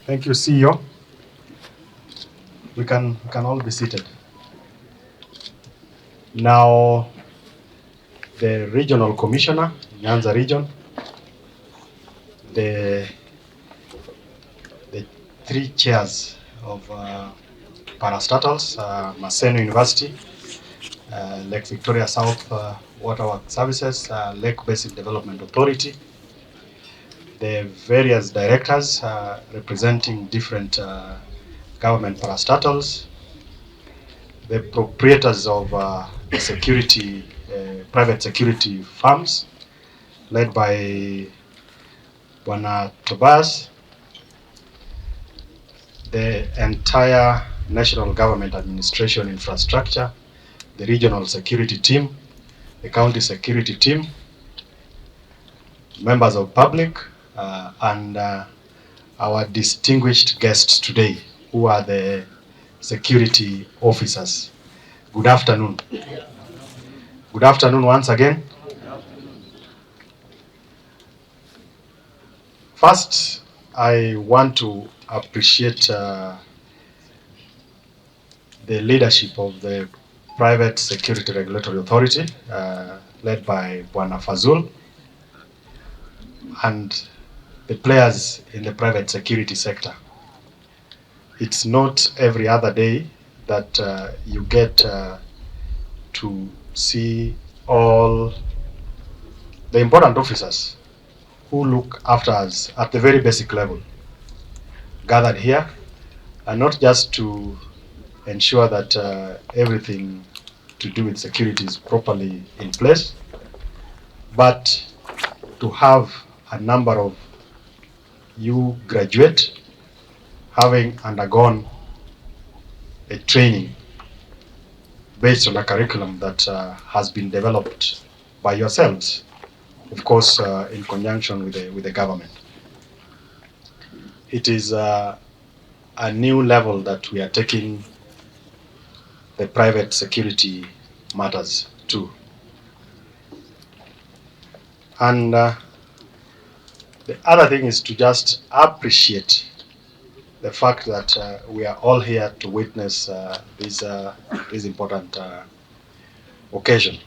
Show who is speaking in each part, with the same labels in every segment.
Speaker 1: Thank you, CEO. We can all be seated. Now, the regional commissioner, Nyanza region, the three chairs of parastatals, Maseno University, Lake Victoria South Waterworks Services, Lake Basin Development Authority, the various directors representing different government parastatals, the proprietors of the security, private security firms, led by Bwana Tobias, the entire national government administration infrastructure, the regional security team, the county security team, members of public, and our distinguished guests today, who are the security officers. Good afternoon. Good afternoon once again. First, I want to appreciate the leadership of the Private Security Regulatory Authority, led by Bwana Fazul, and the players in the private security sector. It's not every other day that you get to see all the important officers who look after us at the very basic level gathered here, and not just to ensure that everything to do with security is properly in place, but to have a number of you graduate having undergone a training based on a curriculum that has been developed by yourselves, of course, in conjunction with the government. It is a new level that we are taking the private security matters to. And the other thing is to just appreciate the fact that we are all here to witness this important occasion.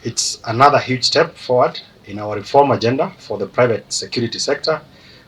Speaker 1: It's another huge step forward in our reform agenda for the private security sector,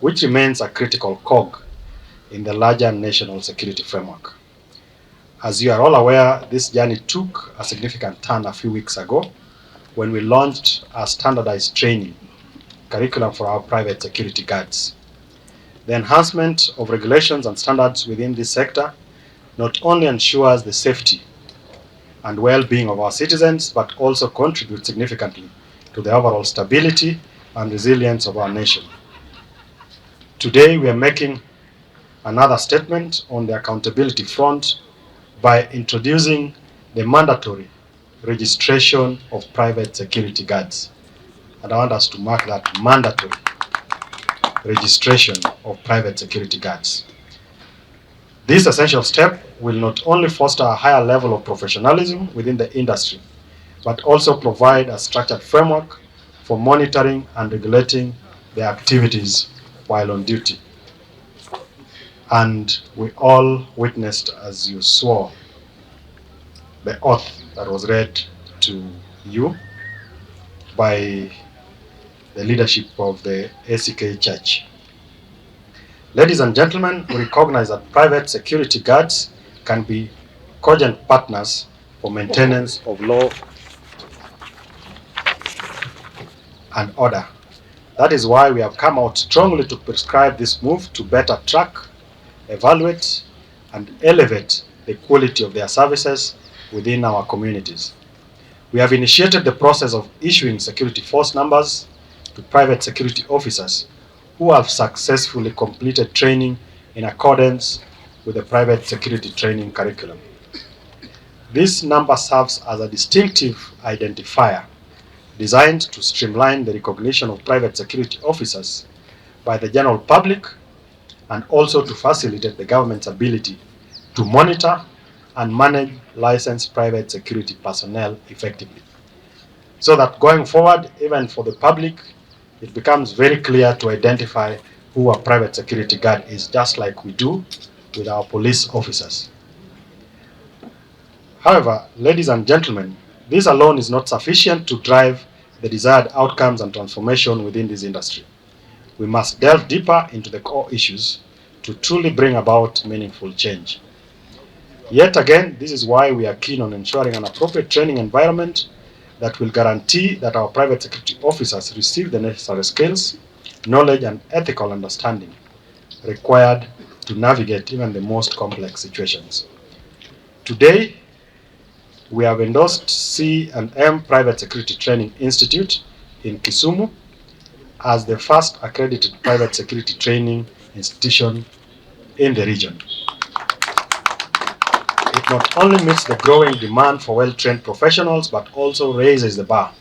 Speaker 1: which remains a critical cog in the larger national security framework. As you are all aware, this journey took a significant turn a few weeks ago when we launched a standardized training curriculum for our private security guards. The enhancement of regulations and standards within this sector not only ensures the safety and well-being of our citizens, but also contributes significantly to the overall stability and resilience of our nation. Today, we are making another statement on the accountability front by introducing the mandatory registration of private security guards. And I want us to mark that: mandatory registration of private security guards. This essential step will not only foster a higher level of professionalism within the industry, but also provide a structured framework for monitoring and regulating their activities while on duty. And we all witnessed, as you swore, the oath that was read to you by the leadership of the ACK Church. Ladies and gentlemen, we recognize that private security guards can be cogent partners for maintenance of law and order. That is why we have come out strongly to prescribe this move to better track, evaluate, and elevate the quality of their services within our communities. We have initiated the process of issuing security force numbers to private security officers who have successfully completed training in accordance with the private security training curriculum. This number serves as a distinctive identifier designed to streamline the recognition of private security officers by the general public, and also to facilitate the government's ability to monitor and manage licensed private security personnel effectively. So that going forward, even for the public, it becomes very clear to identify who a private security guard is, just like we do with our police officers. However, ladies and gentlemen, this alone is not sufficient to drive the desired outcomes and transformation within this industry. We must delve deeper into the core issues to truly bring about meaningful change. Yet again, this is why we are keen on ensuring an appropriate training environment that will guarantee that our private security officers receive the necessary skills, knowledge, and ethical understanding required to navigate even the most complex situations. Today, we have endorsed C&M Private Security Training Institute in Kisumu as the first accredited private security training institution in the region. It not only meets the growing demand for well-trained professionals, but also raises the bar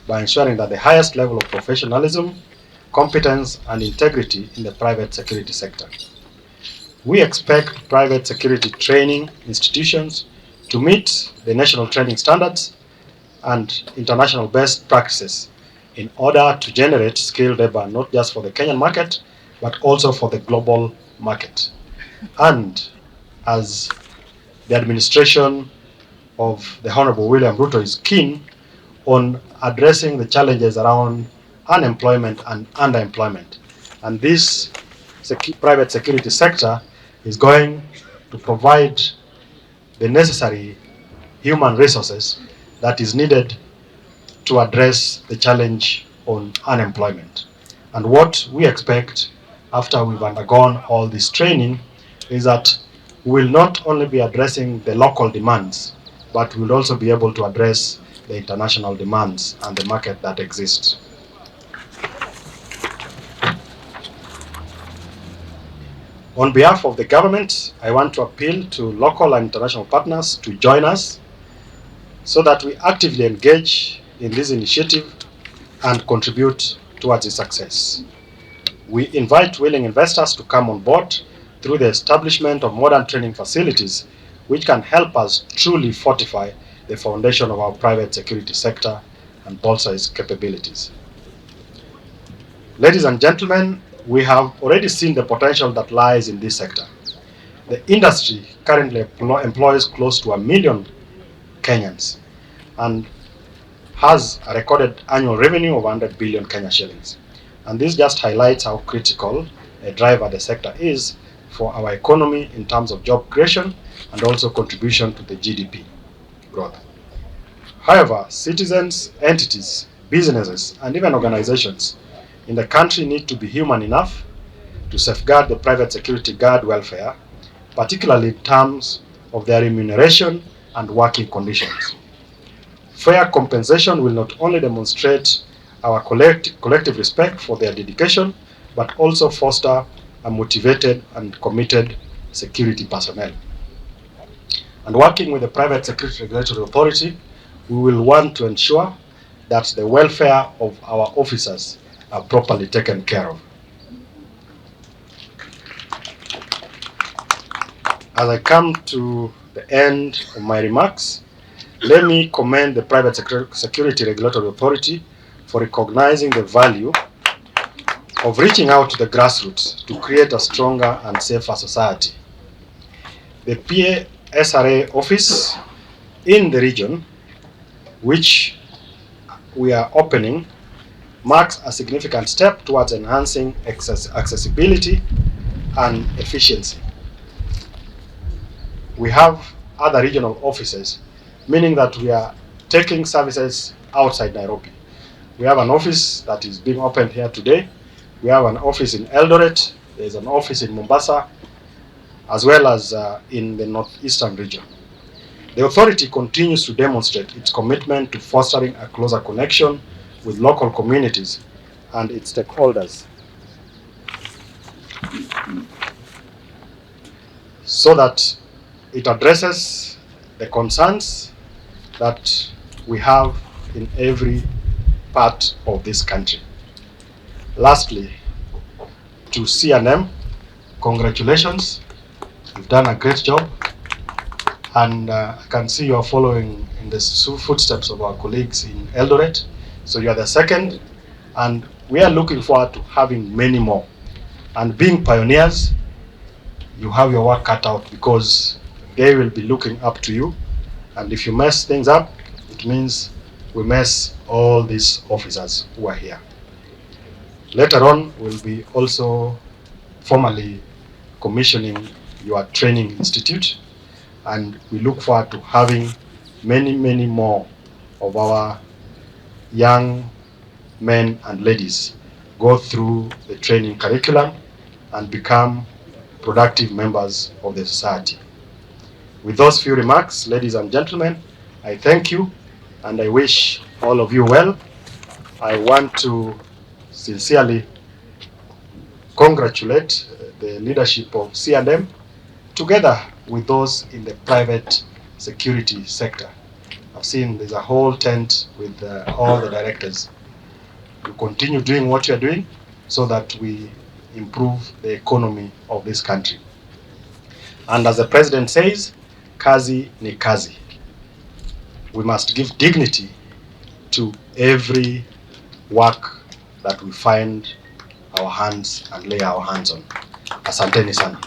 Speaker 1: by ensuring that the highest level of professionalism, competence, and integrity in the private security sector. We expect private security training institutions to meet the national training standards and international best practices in order to generate skilled labor, not just for the Kenyan market, but also for the global market. And as the administration of the Honorable William Ruto is keen on addressing the challenges around unemployment and underemployment, and this private security sector is going to provide the necessary human resources that is needed to address the challenge on unemployment. And what we expect after we've undergone all this training is that we will not only be addressing the local demands, but we will also be able to address the international demands and the market that exists. On behalf of the government, I want to appeal to local and international partners to join us so that we actively engage in this initiative and contribute towards its success. We invite willing investors to come on board through the establishment of modern training facilities which can help us truly fortify the foundation of our private security sector and bolster its capabilities. Ladies and gentlemen, we have already seen the potential that lies in this sector. The industry currently employs close to 1 million Kenyans and has a recorded annual revenue of 100 billion Kenya shillings. And this just highlights how critical a driver the sector is for our economy in terms of job creation and also contribution to the GDP growth. However, citizens, entities, businesses, and even organizations in the country need to be human enough to safeguard the private security guard welfare, particularly in terms of their remuneration and working conditions. Fair compensation will not only demonstrate our collective respect for their dedication, but also foster a motivated and committed security personnel. And working with the Private Security Regulatory Authority, we will want to ensure that the welfare of our officers are properly taken care of. As I come to the end of my remarks, let me commend the Private Security Regulatory Authority for recognizing the value of reaching out to the grassroots to create a stronger and safer society. The PASRA office in the region, which we are opening, marks a significant step towards enhancing accessibility and efficiency. We have other regional offices, meaning that we are taking services outside Nairobi. We have an office that is being opened here today. We have an office in Eldoret. There is an office in Mombasa, as well as in the northeastern region. The authority continues to demonstrate its commitment to fostering a closer connection with local communities and its stakeholders, so that it addresses the concerns that we have in every part of this country. Lastly, to C&M, congratulations. You've done a great job, and I can see you are following in the footsteps of our colleagues in Eldoret. So you are the second, and we are looking forward to having many more. And being pioneers, you have your work cut out, because they will be looking up to you. And if you mess things up, it means we mess all these officers who are here. Later on, we'll be also formally commissioning your training institute, and we look forward to having many more of our young men and ladies go through the training curriculum and become productive members of the society. With those few remarks, ladies and gentlemen, I thank you and I wish all of you well. I want to sincerely congratulate the leadership of C&M together with those in the private security sector. I've seen there's a whole tent with all the directors. You continue doing what you're doing so that we improve the economy of this country. And as the president says, kazi ni kazi. We must give dignity to every work that we find our hands and lay our hands on. Asanteni sana.